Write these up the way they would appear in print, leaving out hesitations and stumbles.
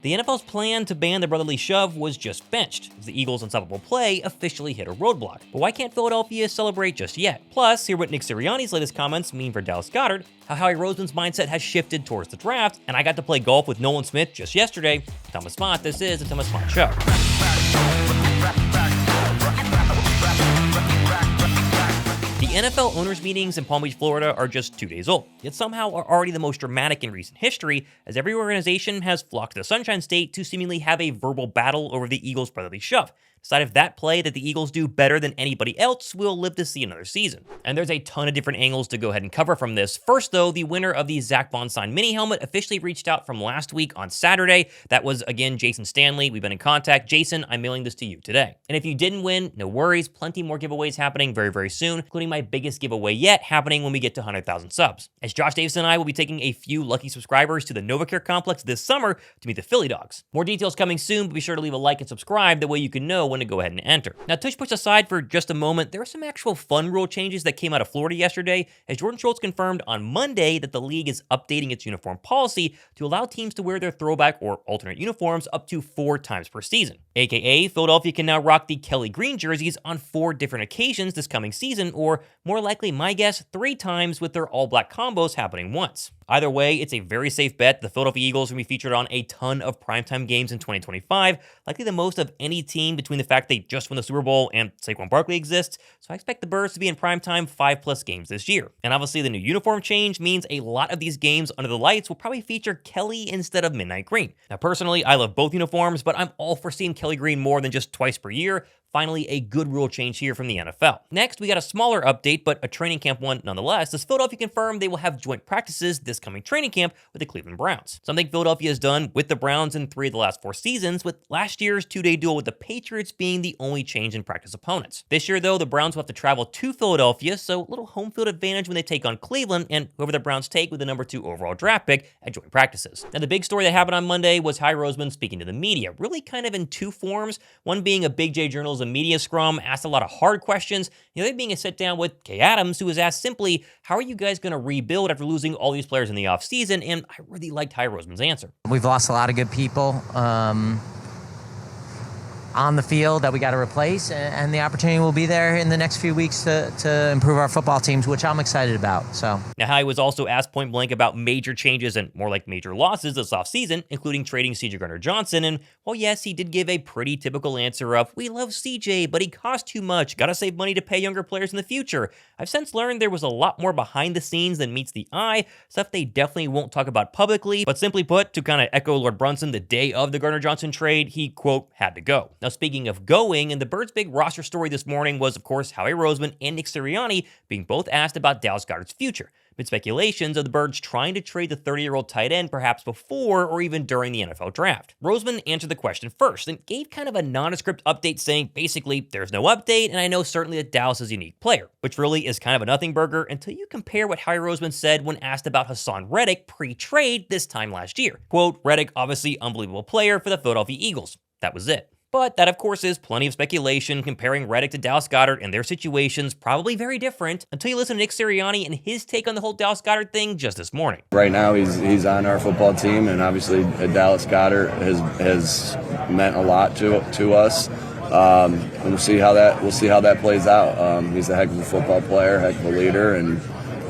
The NFL's plan to ban the brotherly shove was just benched, as the Eagles' unstoppable play officially hit a roadblock. But why can't Philadelphia celebrate just yet? Plus, hear what Nick Sirianni's latest comments mean for Dallas Goedert, how Howie Roseman's mindset has shifted towards the draft, and I got to play golf with Nolan Smith just yesterday. Thomas Mott, this is the Thomas Mott Show. The NFL owners' meetings in Palm Beach, Florida are just 2 days old, yet somehow are already the most dramatic in recent history, as every organization has flocked to the Sunshine State to seemingly have a verbal battle over the Eagles' brotherly shove. Decide if that play that the Eagles do better than anybody else will live to see another season. And there's a ton of different angles to go ahead and cover from this. First, though, the winner of the Zach Bond signed mini helmet officially reached out from last week on Saturday. That was, again, Jason Stanley. We've been in contact. Jason, I'm mailing this to you today. And if you didn't win, no worries. Plenty more giveaways happening very, very soon, including my biggest giveaway yet happening when we get to 100,000 subs. As Josh Davis and I will be taking a few lucky subscribers to the NovaCare complex this summer to meet the Philly Dogs. More details coming soon, but be sure to leave a like and subscribe. That way you can know when to go ahead and enter. Now, Tush Push aside for just a moment, there are some actual fun rule changes that came out of Florida yesterday, as Jordan Schultz confirmed on Monday that the league is updating its uniform policy to allow teams to wear their throwback or alternate uniforms up to 4 times per season. a.k.a. Philadelphia can now rock the Kelly Green jerseys on 4 different occasions this coming season, or more likely, my guess, 3 times with their all-black combos happening once. Either way, it's a very safe bet. The Philadelphia Eagles will be featured on a ton of primetime games in 2025, likely the most of any team between the fact they just won the Super Bowl and Saquon Barkley exists, so I expect the Birds to be in primetime 5+ games this year. And obviously the new uniform change means a lot of these games under the lights will probably feature Kelly instead of Midnight Green. Now personally, I love both uniforms, but I'm all for seeing Kelly Green more than just twice per year. Finally, a good rule change here from the NFL. Next, we got a smaller update, but a training camp one nonetheless, as Philadelphia confirmed they will have joint practices this coming training camp with the Cleveland Browns. Something Philadelphia has done with the Browns in 3 of the last 4 seasons, with last year's 2-day duel with the Patriots being the only change in practice opponents. This year, though, the Browns will have to travel to Philadelphia, so a little home field advantage when they take on Cleveland and whoever the Browns take with the number 2 overall draft pick at joint practices. Now, the big story that happened on Monday was Howie Roseman speaking to the media, really kind of in 2 forms, one being a Big J journalism media scrum, asked a lot of hard questions, the other being a sit down with Kay Adams, who was asked simply, how are you guys going to rebuild after losing all these players in the offseason? And I really liked Howie Roseman's answer. We've lost a lot of good people on the field that we got to replace, and the opportunity will be there in the next few weeks to improve our football teams, which I'm excited about. So now, Howie was also asked point blank about major changes and more like major losses this offseason, including trading CJ Johnson. And while yes, he did give a pretty typical answer of, we love CJ, but he cost too much, gotta save money to pay younger players in the future, I've since learned there was a lot more behind the scenes than meets the eye, stuff they definitely won't talk about publicly, but simply put, to kind of echo Lord Brunson the day of the Gardner-Johnson trade, he, quote, had to go. Now, speaking of going, and the Birds' big roster story this morning was, of course, Howie Roseman and Nick Sirianni being both asked about Dallas Goedert's future, with speculations of the Birds trying to trade the 30-year-old tight end perhaps before or even during the NFL draft. Roseman answered the question first and gave kind of a nondescript update saying, basically, there's no update, and I know certainly that Dallas is a unique player, which really is kind of a nothing burger until you compare what Howie Roseman said when asked about Hassan Reddick pre-trade this time last year. Quote, Reddick, obviously unbelievable player for the Philadelphia Eagles. That was it. But that, of course, is plenty of speculation comparing Reddick to Dallas Goedert and their situations probably very different until you listen to Nick Sirianni and his take on the whole Dallas Goedert thing just this morning. Right now, he's on our football team, and obviously Dallas Goedert has meant a lot to us. And we'll see how that plays out. He's a heck of a football player, heck of a leader, and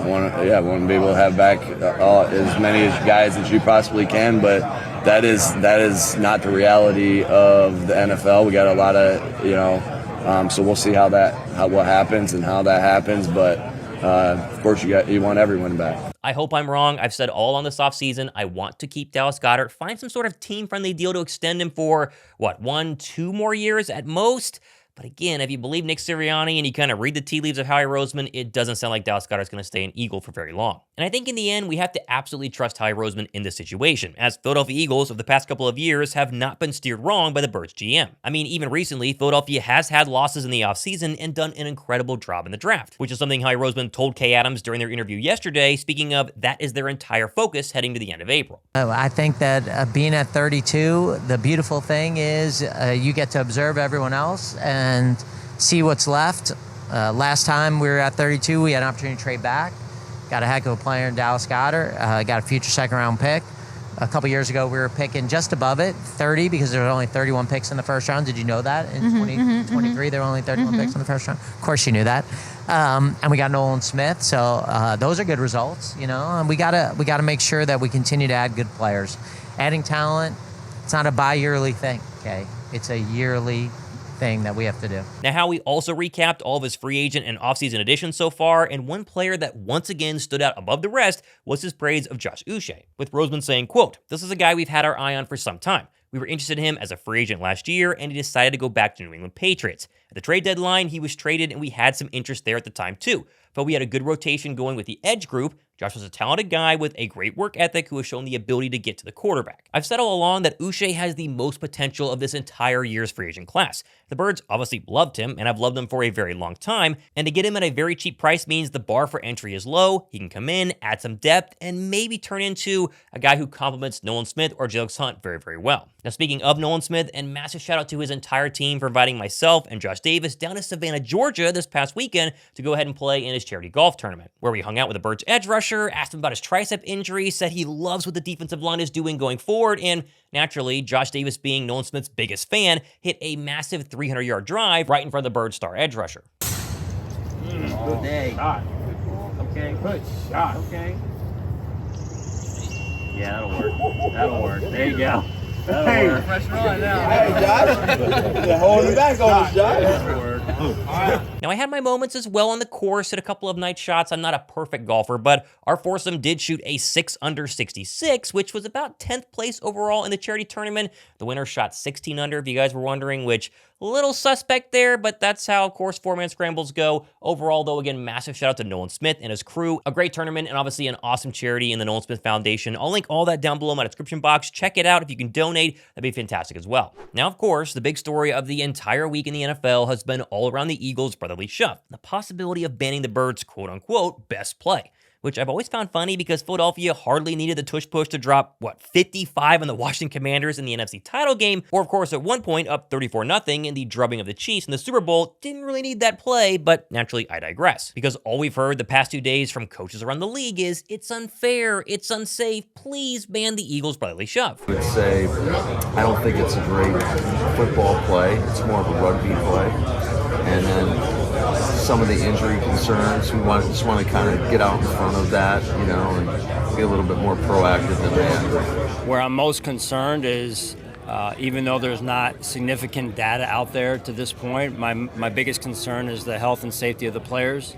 I want to be able to have back as many guys as you possibly can, but that is not the reality of the NFL. We got a lot of, so we'll see what happens and how that happens, but of course you want everyone back. I hope I'm wrong. I've said all on this offseason, I want to keep Dallas Goedert, find some sort of team-friendly deal to extend him for, 1-2 more years at most? But again, if you believe Nick Sirianni and you kind of read the tea leaves of Howie Roseman, it doesn't sound like Dallas Goedert is going to stay an Eagle for very long. And I think in the end, we have to absolutely trust Howie Roseman in this situation, as Philadelphia Eagles of the past couple of years have not been steered wrong by the Birds GM. I mean, even recently, Philadelphia has had losses in the offseason and done an incredible job in the draft, which is something Howie Roseman told Kay Adams during their interview yesterday, speaking of that is their entire focus heading to the end of April. I think that being at 32, the beautiful thing is you get to observe everyone else and see what's left. Last time we were at 32, we had an opportunity to trade back. Got a heck of a player in Dallas Goedert. Got a future second-round pick. A couple years ago, we were picking just above it, 30, because there were only 31 picks in the first round. Did you know that? In 2023, there were only 31 picks in the first round. Of course you knew that. And we got Nolan Smith, so those are good results, you know. And we gotta make sure that we continue to add good players. Adding talent, it's not a bi-yearly thing, okay? It's a yearly thing that we have to do. Now, Howie also recapped all of his free agent and offseason additions so far, and one player that once again stood out above the rest was his praise of Josh Uche, with Roseman saying, quote, "This is a guy we've had our eye on for some time. We were interested in him as a free agent last year, and he decided to go back to New England Patriots. At the trade deadline, he was traded, and we had some interest there at the time too. But we had a good rotation going with the edge group. Josh was a talented guy with a great work ethic who has shown the ability to get to the quarterback. I've said all along that Uche has the most potential of this entire year's free agent class. The Birds obviously loved him, and I've loved him for a very long time, and to get him at a very cheap price means the bar for entry is low. He can come in, add some depth, and maybe turn into a guy who complements Nolan Smith or Alex Hunt very, very well." Now, speaking of Nolan Smith, and massive shout out to his entire team for inviting myself and Josh Davis down to Savannah, Georgia this past weekend to go ahead and play in his charity golf tournament, where we hung out with the Birds edge rusher, asked him about his tricep injury, said he loves what the defensive line is doing going forward, and naturally, Josh Davis, being Nolan Smith's biggest fan, hit a massive 300-yard drive right in front of the Birds star edge rusher. Good day. Shot. Okay. Good shot. Okay. Yeah, that'll work. That'll work. There you go. That'll work. Pressure on now. Hey, Josh. They're holding back on us, Josh. That'll work. Now, I had my moments as well on the course, hit a couple of nice shots. I'm not a perfect golfer, but our foursome did shoot a 6 under 66, which was about 10th place overall in the charity tournament. The winner shot 16 under, if you guys were wondering, which a little suspect there, but that's how course 4-man scrambles go. Overall, though, again, massive shout out to Nolan Smith and his crew. A great tournament and obviously an awesome charity in the Nolan Smith Foundation. I'll link all that down below in my description box. Check it out. If you can donate, that'd be fantastic as well. Now, of course, the big story of the entire week in the NFL has been all around the Eagles' brotherly shove. The possibility of banning the Birds' quote-unquote best play, which I've always found funny because Philadelphia hardly needed the tush push to drop, 55 on the Washington Commanders in the NFC title game, or of course at one point up 34-0 in the drubbing of the Chiefs in the Super Bowl. Didn't really need that play, but naturally I digress, because all we've heard the past 2 days from coaches around the league is, it's unfair, it's unsafe, please ban the Eagles' brotherly shove. I would say I don't think it's a great football play. It's more of a rugby play. And then some of the injury concerns, we just want to kind of get out in front of that, you know, and be a little bit more proactive than that. Where I'm most concerned is, even though there's not significant data out there to this point, my biggest concern is the health and safety of the players,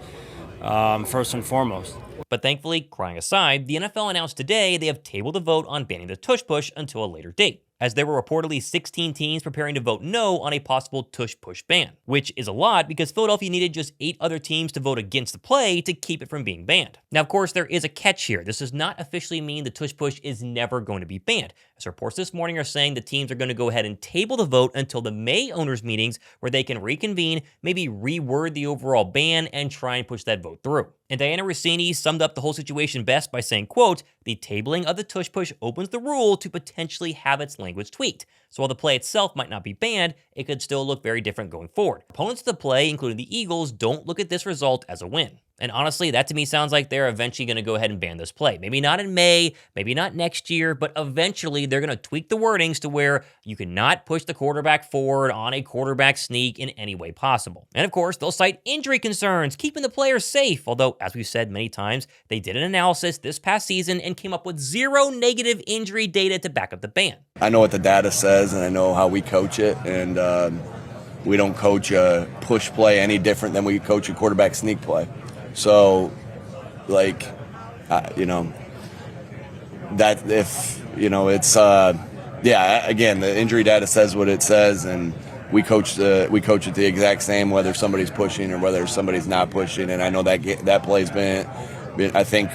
first and foremost. But thankfully, crying aside, the NFL announced today they have tabled a vote on banning the tush push until a later date, as there were reportedly 16 teams preparing to vote no on a possible tush push ban, which is a lot because Philadelphia needed just 8 other teams to vote against the play to keep it from being banned. Now, of course, there is a catch here. This does not officially mean the tush push is never going to be banned, as reports this morning are saying the teams are going to go ahead and table the vote until the May owners' meetings, where they can reconvene, maybe reword the overall ban, and try and push that vote through. And Diana Rossini summed up the whole situation best by saying, quote, "The tabling of the tush push opens the rule to potentially have its language tweaked. So while the play itself might not be banned, it could still look very different going forward. Opponents of the play, including the Eagles, don't look at this result as a win." And honestly, that to me sounds like they're eventually going to go ahead and ban this play. Maybe not in May, maybe not next year, but eventually they're going to tweak the wordings to where you cannot push the quarterback forward on a quarterback sneak in any way possible. And of course, they'll cite injury concerns, keeping the players safe. Although, as we've said many times, they did an analysis this past season and came up with 0 negative injury data to back up the ban. I know what the data says, and I know how we coach it, and we don't coach a push play any different than we coach a quarterback sneak play. So, like, you know, that if, you know, it's, yeah, again, the injury data says what it says, and we coach it the exact same, whether somebody's pushing or whether somebody's not pushing. And I know that play's been I think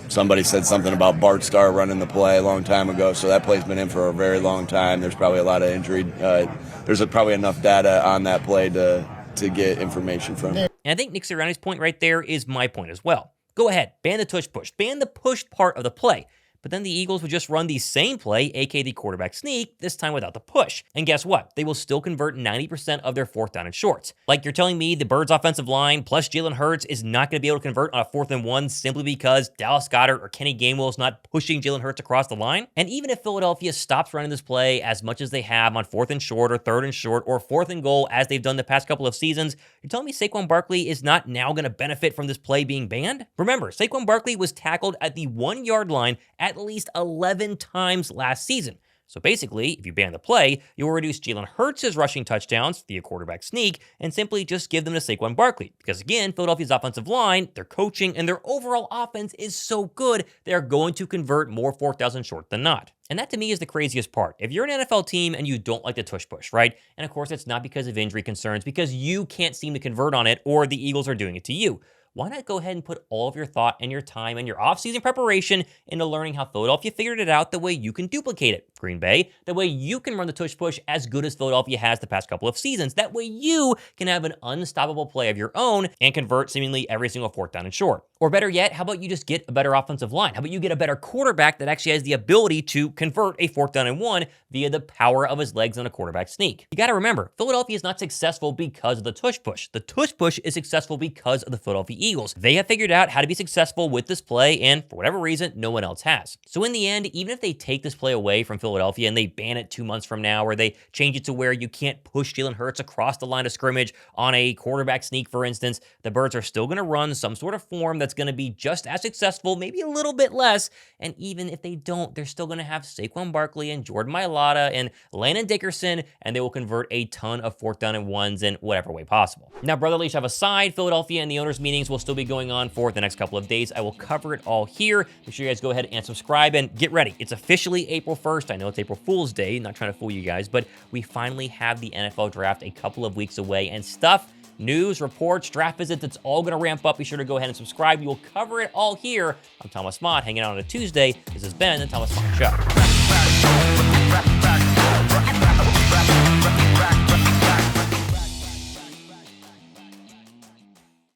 somebody said something about Bart Starr running the play a long time ago, so that play's been in for a very long time. There's probably a lot of injury. There's probably enough data on that play to get information from. And I think Nick Sirianni's point right there is my point as well. Go ahead, ban the tush push, ban the push part of the play. but then the Eagles would just run the same play, aka the quarterback sneak, this time without the push. And guess what? They will still convert 90% of their 4th down and shorts. Like, you're telling me the Birds offensive line plus Jalen Hurts is not going to be able to convert on a 4th and 1 simply because Dallas Goedert or Kenny Gainwell is not pushing Jalen Hurts across the line? And even if Philadelphia stops running this play as much as they have on 4th and short or 3rd and short or 4th and goal as they've done the past couple of seasons, you're telling me Saquon Barkley is not now going to benefit from this play being banned? Remember, Saquon Barkley was tackled at the 1-yard line at least 11 times last season. So basically, if you ban the play, you'll reduce Jalen Hurts' rushing touchdowns via quarterback sneak and simply just give them to Saquon Barkley. Because again, Philadelphia's offensive line, their coaching, and their overall offense is so good, they're going to convert more 4th downs and short than not. And that to me is the craziest part. If you're an NFL team and you don't like the tush push, right? And of course, it's not because of injury concerns, because you can't seem to convert on it or the Eagles are doing it to you. Why not go ahead and put all of your thought and your time and your offseason preparation into learning how Philadelphia figured it out the way you can duplicate it? Green Bay, the way you can run the tush push as good as Philadelphia has the past couple of seasons. That way you can have an unstoppable play of your own and convert seemingly every single 4th down and short. Or better yet, how about you just get a better offensive line? How about you get a better quarterback that actually has the ability to convert a 4th down and 1 via the power of his legs on a quarterback sneak? You got to remember, Philadelphia is not successful because of the tush push. The tush push is successful because of the Philadelphia Eagles. They have figured out how to be successful with this play, and for whatever reason, no one else has. So in the end, even if they take this play away from Philadelphia and they ban it 2 months from now, or they change it to where you can't push Jalen Hurts across the line of scrimmage on a quarterback sneak, for instance, the Birds are still going to run some sort of form that's going to be just as successful, maybe a little bit less. And even if they don't, they're still going to have Saquon Barkley and Jordan Mailata and Landon Dickerson, and they will convert a ton of 4th down and 1s in whatever way possible. Now, brotherly shove aside, Philadelphia and the owners' meetings will still be going on for the next couple of days. I will cover it all here. Make sure you guys go ahead and subscribe and get ready. It's officially April 1st. I know it's April Fool's Day, not trying to fool you guys, but we finally have the NFL draft a couple of weeks away, and stuff, news, reports, draft visits, it's all going to ramp up. Be sure to go ahead and subscribe. We will cover it all here. I'm Thomas Mott, hanging out on a Tuesday. This has been the Thomas Mott Show.